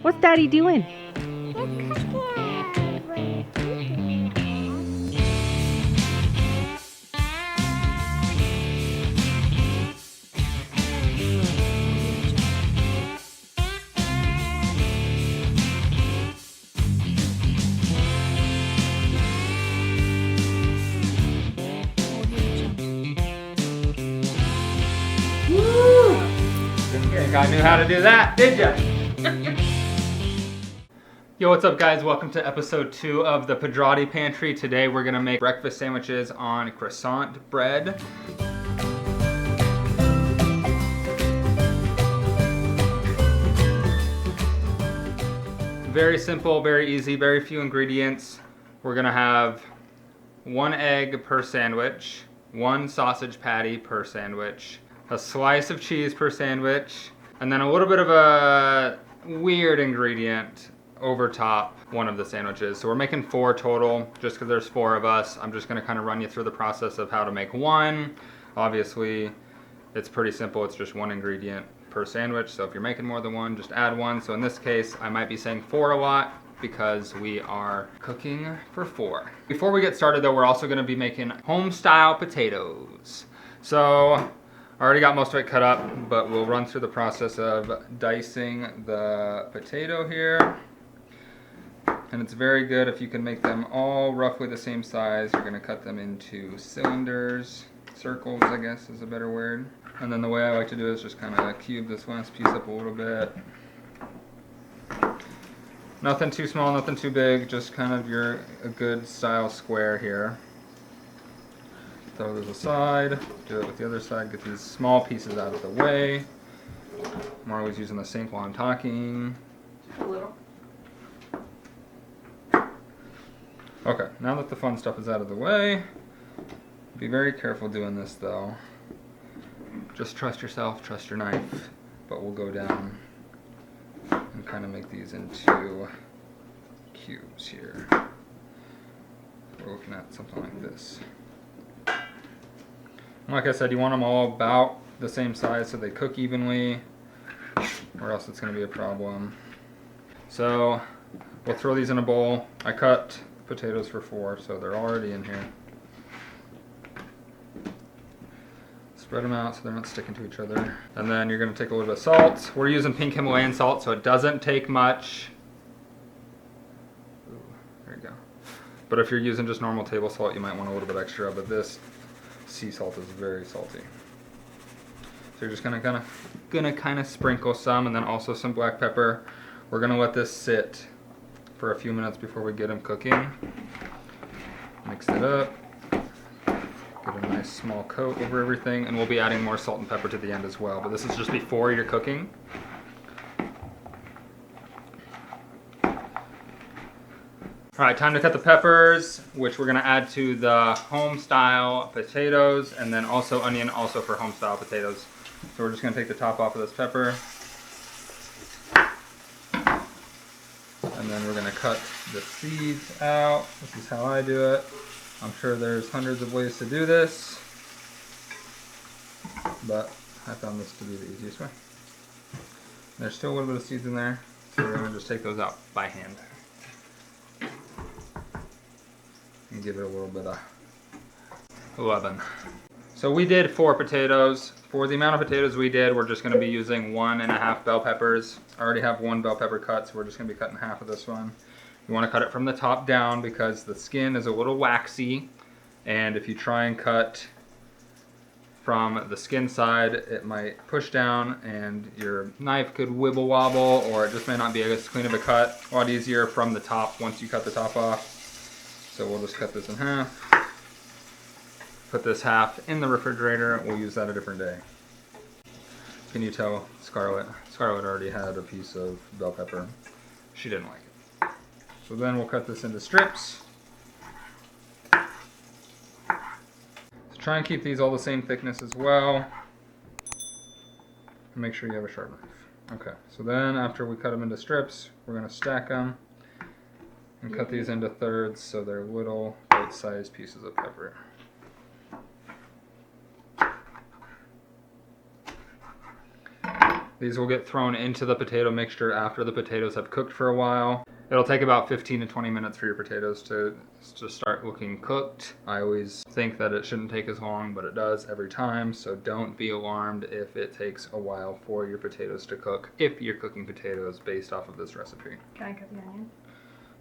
What's Daddy doing? Didn't think I knew how to do that, did ya? Yo, what's up guys? Welcome to episode 2 of the Padrotti Pantry. Today we're gonna make breakfast sandwiches on croissant bread. Very simple, very easy, very few ingredients. We're gonna have 1 egg per sandwich, 1 sausage patty per sandwich, a slice of cheese per sandwich, and then a little bit of a weird ingredient over top one of the sandwiches. So we're making 4 total, just because there's 4 of us. I'm just gonna kind of run you through the process of how to make one. Obviously, it's pretty simple. It's just 1 ingredient per sandwich. So if you're making more than 1, just add 1. So in this case, I might be saying 4 a lot because we are cooking for 4. Before we get started though, we're also gonna be making Homestyle potatoes. So I already got most of it cut up, but we'll run through the process of dicing the potato here. And it's very good if you can make them all roughly the same size. You're gonna cut them into cylinders, circles I guess is a better word. And then the way I like to do it is just kind of cube this last piece up a little bit. Nothing too small, nothing too big, just kind of a good style square here. Throw those aside, do it with the other side, get these small pieces out of the way. I'm always using the sink while I'm talking. A little. Okay, now that the fun stuff is out of the way, be very careful doing this though. Just trust yourself, trust your knife, but we'll go down and kind of make these into cubes here. We're looking at something like this. Like I said, you want them all about the same size so they cook evenly, or else it's going to be a problem. So we'll throw these in a bowl. I cut potatoes for 4, so they're already in here. Spread them out so they're not sticking to each other. And then you're going to take a little bit of salt. We're using pink Himalayan salt, so it doesn't take much. Ooh, there you go. But if you're using just normal table salt, you might want a little bit extra, but this sea salt is very salty. So you're just gonna kind of sprinkle some, and then also some black pepper. We're gonna let this sit for a few minutes before we get them cooking. Mix it up. Get a nice small coat over everything, and we'll be adding more salt and pepper to the end as well. But this is just before you're cooking. All right, time to cut the peppers, which we're gonna add to the Homestyle potatoes, and then also onion, also for Homestyle potatoes. So we're just gonna take the top off of this pepper. And then we're gonna cut the seeds out. This is how I do it. I'm sure there's hundreds of ways to do this, but I found this to be the easiest way. There's still a little bit of seeds in there, so we're gonna just take those out by hand. And give it a little bit of loving. So we did 4 potatoes. For the amount of potatoes we did, we're just gonna be using 1.5 bell peppers. I already have 1 bell pepper cut, so we're just gonna be cutting half of this one. You wanna cut it from the top down because the skin is a little waxy, and if you try and cut from the skin side, it might push down and your knife could wibble wobble, or it just may not be as clean of a cut. A lot easier from the top once you cut the top off. So we'll just cut this in half, put this half in the refrigerator. We'll use that a different day. Can you tell Scarlett? Scarlett already had a piece of bell pepper. She didn't like it. So then we'll cut this into strips. So try and keep these all the same thickness as well. And make sure you have a sharp knife. Okay, so then after we cut them into strips, we're gonna stack them and cut these into thirds so they're little bite-sized pieces of pepper. These will get thrown into the potato mixture after the potatoes have cooked for a while. It'll take about 15 to 20 minutes for your potatoes to start looking cooked. I always think that it shouldn't take as long, but it does every time. So don't be alarmed if it takes a while for your potatoes to cook, if you're cooking potatoes based off of this recipe. Can I cut the onion?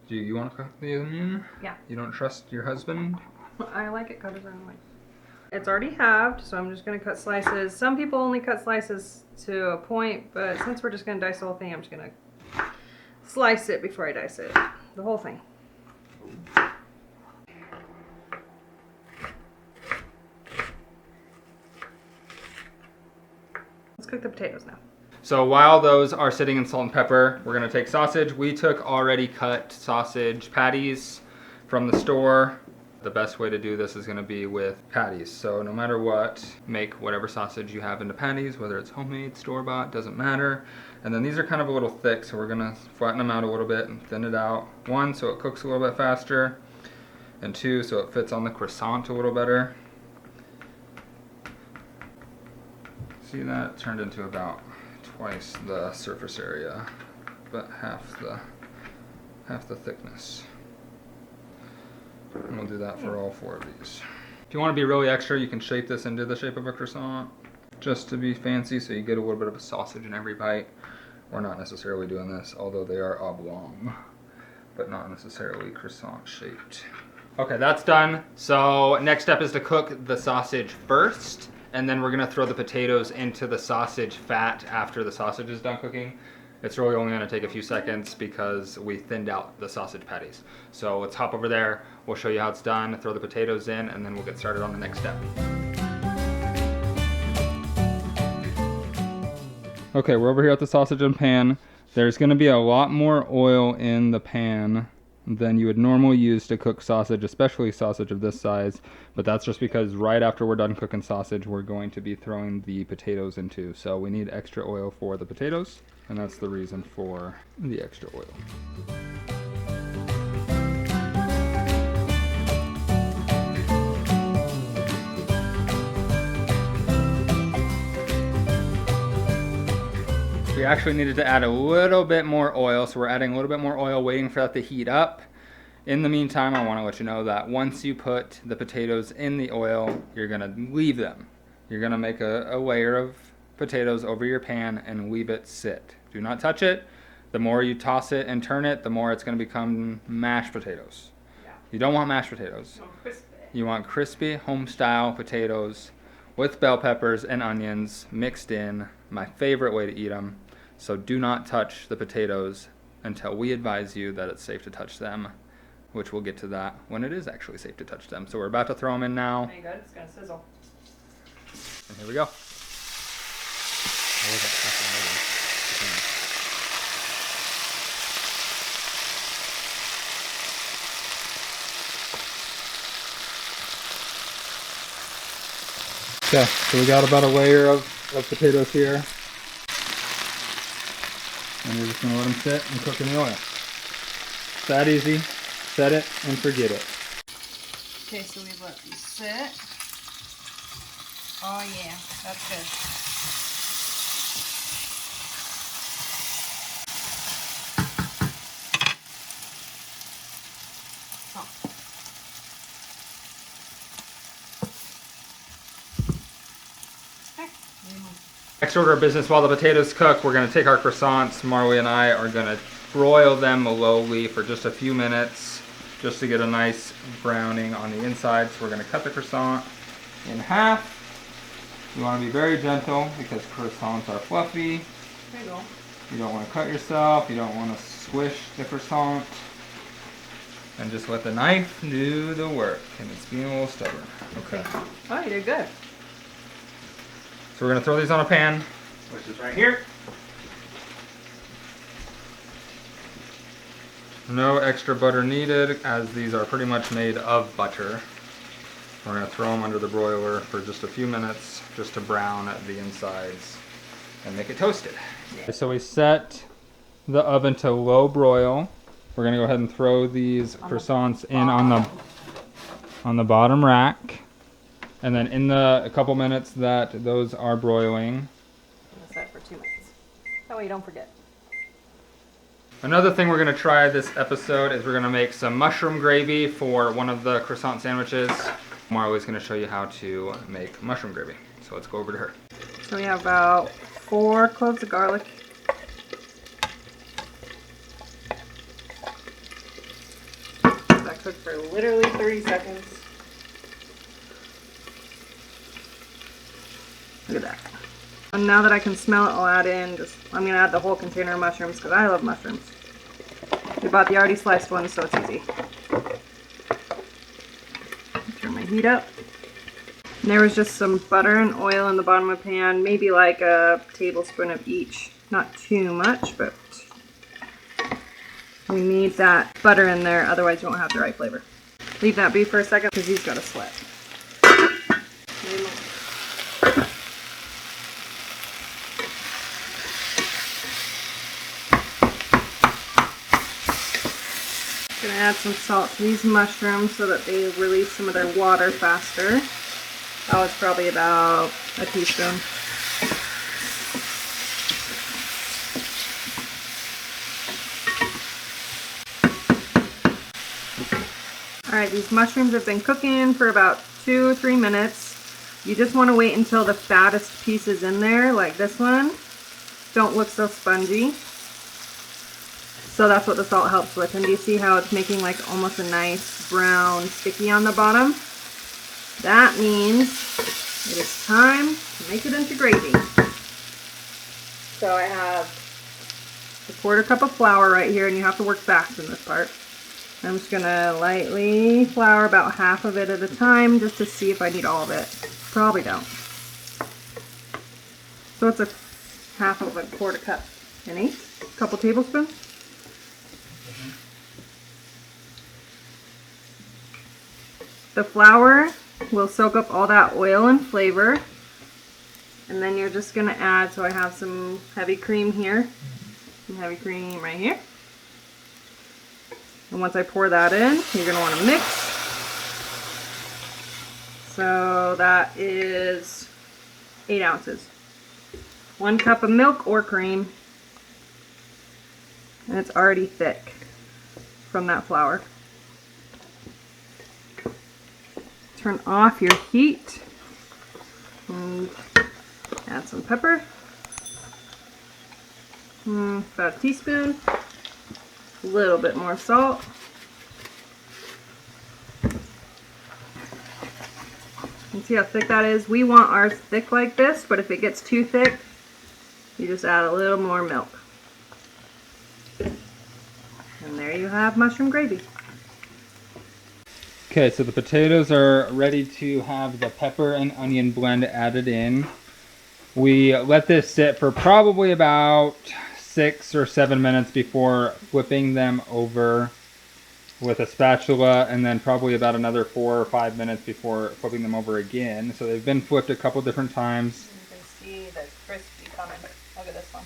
Do you want to cook the onion? Yeah. You don't trust your husband? I like it cut his own way. It's already halved, so I'm just going to cut slices. Some people only cut slices to a point, but since we're just going to dice the whole thing, I'm just going to slice it before I dice it. The whole thing. Let's cook the potatoes now. So while those are sitting in salt and pepper, we're gonna take sausage. We took already cut sausage patties from the store. The best way to do this is gonna be with patties. So no matter what, make whatever sausage you have into patties, whether it's homemade, store-bought, doesn't matter. And then these are kind of a little thick, so we're gonna flatten them out a little bit and thin it out. One, so it cooks a little bit faster. And two, so it fits on the croissant a little better. See that? It turned into about twice the surface area, but half the thickness. And we'll do that for all 4 of these. If you want to be really extra, you can shape this into the shape of a croissant, just to be fancy, so you get a little bit of a sausage in every bite. We're not necessarily doing this, although they are oblong, but not necessarily croissant shaped. Okay, that's done. So next step is to cook the sausage first. And then we're gonna throw the potatoes into the sausage fat after the sausage is done cooking. It's really only gonna take a few seconds because we thinned out the sausage patties. So let's hop over there, we'll show you how it's done, throw the potatoes in, and then we'll get started on the next step. Okay, we're over here at the sausage and pan. There's gonna be a lot more oil in the pan than you would normally use to cook sausage, especially sausage of this size, but that's just because right after we're done cooking sausage, we're going to be throwing the potatoes into. So we need extra oil for the potatoes, and that's the reason for the extra oil. We actually needed to add a little bit more oil, so we're adding a little bit more oil, waiting for that to heat up. In the meantime, I want to let you know that once you put the potatoes in the oil, you're going to leave them. You're going to make a layer of potatoes over your pan and leave it sit. Do not touch it. The more you toss it and turn it, the more it's going to become mashed potatoes. Yeah. You don't want mashed potatoes. You want crispy home-style potatoes with bell peppers and onions mixed in. My favorite way to eat them. So do not touch the potatoes until we advise you that it's safe to touch them, which we'll get to that when it is actually safe to touch them. So we're about to throw them in now. There you go, it's gonna sizzle. And here we go. Okay, so we got about a layer of potatoes here. And we're just going to let them sit and cook in the oil. It's that easy. Set it and forget it. Okay, so we let these sit. Oh yeah, that's good. Next order of business, while the potatoes cook, we're going to take our croissants. Marley and I are going to broil them lowly for just a few minutes, just to get a nice browning on the inside. So we're going to cut the croissant in half. You want to be very gentle because croissants are fluffy. There you go. You don't want to cut yourself. You don't want to squish the croissant. And just let the knife do the work. And it's being a little stubborn. Okay. Oh, you did good. So we're going to throw these on a pan, which is right here. No extra butter needed, as these are pretty much made of butter. We're going to throw them under the broiler for just a few minutes, just to brown the insides and make it toasted. Okay, so we set the oven to low broil. We're going to go ahead and throw these croissants in on the bottom rack. And then in a couple minutes that those are broiling, I'm gonna set for 2 minutes. That way you don't forget. Another thing we're going to try this episode is we're going to make some mushroom gravy for one of the croissant sandwiches. Marley's going to show you how to make mushroom gravy. So let's go over to her. So we have about 4 cloves of garlic. That cooked for literally 30 seconds. Look at that. And now that I can smell it, I'll add in I'm going to add the whole container of mushrooms because I love mushrooms. We bought the already sliced ones, so it's easy. Turn my heat up. And there was just some butter and oil in the bottom of the pan, maybe like a tablespoon of each. Not too much, but we need that butter in there, otherwise you won't have the right flavor. Leave that be for a second because he's got to sweat. Gonna add some salt to these mushrooms so that they release some of their water faster. That was probably about a teaspoon. Alright, these mushrooms have been cooking for about 2 or 3 minutes. You just want to wait until the fattest piece is in there, like this one. Don't look so spongy. So that's what the salt helps with. And do you see how it's making like almost a nice brown sticky on the bottom? That means it is time to make it into gravy. So I have a 1/4 cup of flour right here, and you have to work fast in this part. I'm just gonna lightly flour about half of it at a time just to see if I need all of it. Probably don't. So it's a half of a 1/4 cup. An couple tablespoons. The flour will soak up all that oil and flavor. And then you're just going to add, so I have some heavy cream here. Some heavy cream right here. And once I pour that in, you're going to want to mix. So that is 8 ounces. 1 cup of milk or cream. And it's already thick from that flour. Turn off your heat and add some pepper, about a teaspoon, a little bit more salt, and see how thick that is. We want ours thick like this, but if it gets too thick, you just add a little more milk. And there you have mushroom gravy. Okay, so the potatoes are ready to have the pepper and onion blend added in. We let this sit for probably about 6 or 7 minutes before flipping them over with a spatula, and then probably about another 4 or 5 minutes before flipping them over again. So they've been flipped a couple different times. You can see the crispy coming. Look at this one.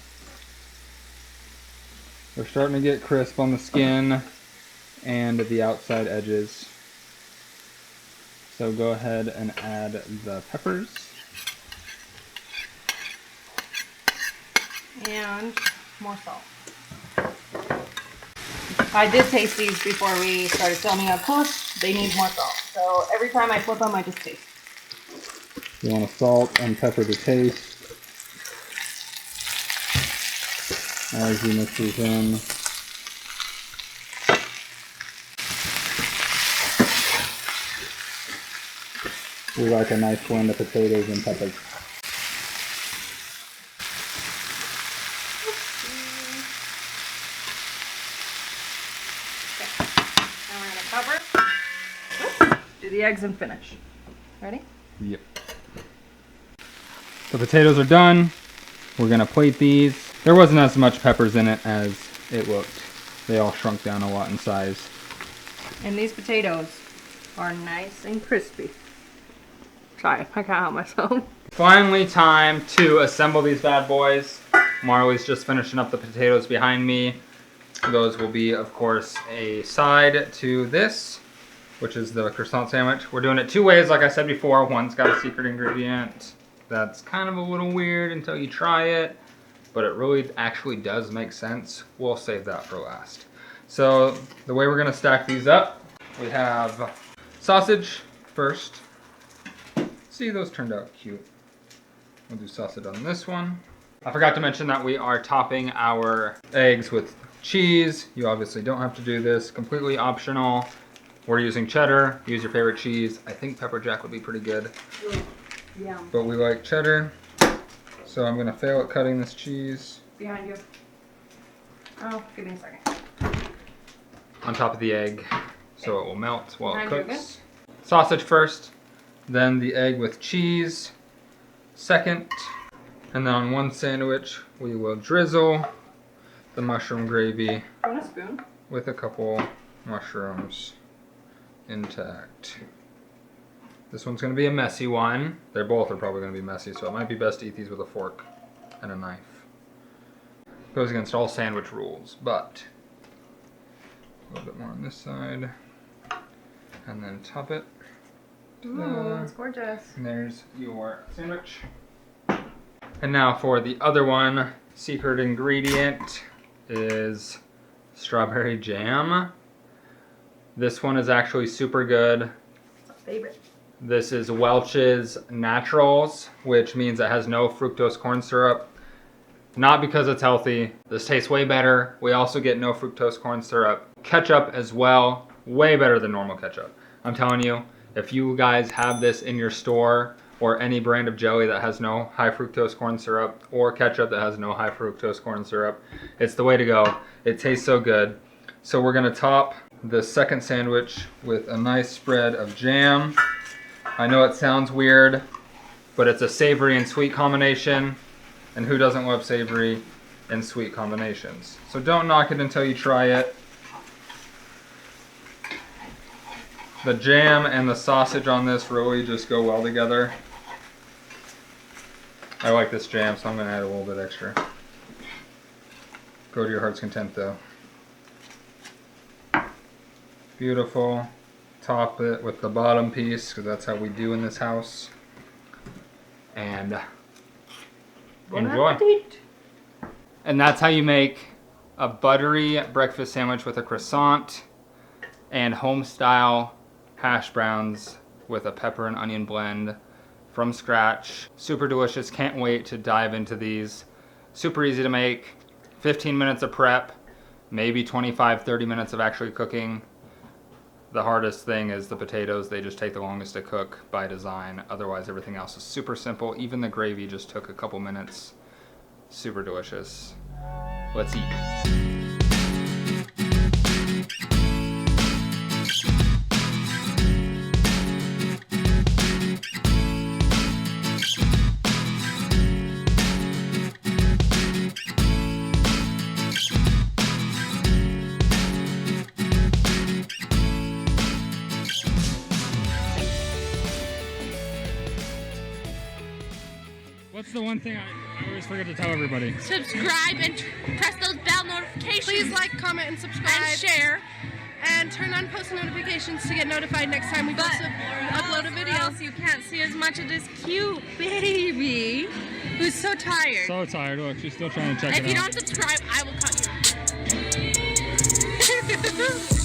They're starting to get crisp on the skin and the outside edges. So go ahead and add the peppers. And more salt. I did taste these before we started filming up close. They need more salt. So every time I flip them, I just taste. You want to salt and pepper to taste as you mix these in. We like a nice blend of potatoes and peppers. Now we're going to cover. Do the eggs and finish. Ready? Yep. The potatoes are done. We're going to plate these. There wasn't as much peppers in it as it looked. They all shrunk down a lot in size. And these potatoes are nice and crispy. Sorry, I can't help myself. Finally time to assemble these bad boys. Marley's just finishing up the potatoes behind me. Those will be, of course, a side to this, which is the croissant sandwich. We're doing it 2 ways, like I said before. One's got a secret ingredient that's kind of a little weird until you try it. but it really actually does make sense. We'll save that for last. So the way we're gonna stack these up, we have sausage first. See, those turned out cute. We'll do sausage on this one. I forgot to mention that we are topping our eggs with cheese. You obviously don't have to do this, completely optional. We're using cheddar, use your favorite cheese. I think pepper jack would be pretty good. Yeah. But we like cheddar. So I'm gonna fail at cutting this cheese. Behind you. Oh, give me a second. On top of the egg, so it will melt while it Behind you cooks. Sausage first, then the egg with cheese second. And then on one sandwich, we will drizzle the mushroom gravy Do you want a spoon? with a couple mushrooms intact. This one's gonna be a messy one. They're both are probably gonna be messy, so it might be best to eat these with a fork and a knife. Goes against all sandwich rules, but a little bit more on this side. And then top it. Ooh, it's gorgeous. And there's your sandwich. And now for the other one, secret ingredient is strawberry jam. This one is actually super good. It's my favorite. This is Welch's Naturals, which means it has no fructose corn syrup. Not because it's healthy. This tastes way better. We also get no fructose corn syrup. Ketchup as well, way better than normal ketchup. I'm telling you, if you guys have this in your store or any brand of jelly that has no high fructose corn syrup or ketchup that has no high fructose corn syrup, it's the way to go. It tastes so good. So we're gonna top the second sandwich with a nice spread of jam. I know it sounds weird, but it's a savory and sweet combination. And who doesn't love savory and sweet combinations? So don't knock it until you try it. The jam and the sausage on this really just go well together. I like this jam, so I'm gonna add a little bit extra. Go to your heart's content though. Beautiful. Top it with the bottom piece, because that's how we do in this house. And enjoy. And that's how you make a buttery breakfast sandwich with a croissant and home-style hash browns with a pepper and onion blend from scratch. Super delicious. Can't wait to dive into these. Super easy to make. 15 minutes of prep, maybe 25, 30 minutes of actually cooking. The hardest thing is the potatoes. They just take the longest to cook by design. Otherwise, everything else is super simple. Even the gravy just took a couple minutes. Super delicious. Let's eat. What's the one thing I always forget to tell everybody? Subscribe and press those bell notifications. Please like, comment, and subscribe. And share. And turn on post notifications to get notified next time we upload a video. Or else you can't see as much of this cute baby who's so tired. So tired. Look, she's still trying to check it out. If you don't subscribe, I will cut you.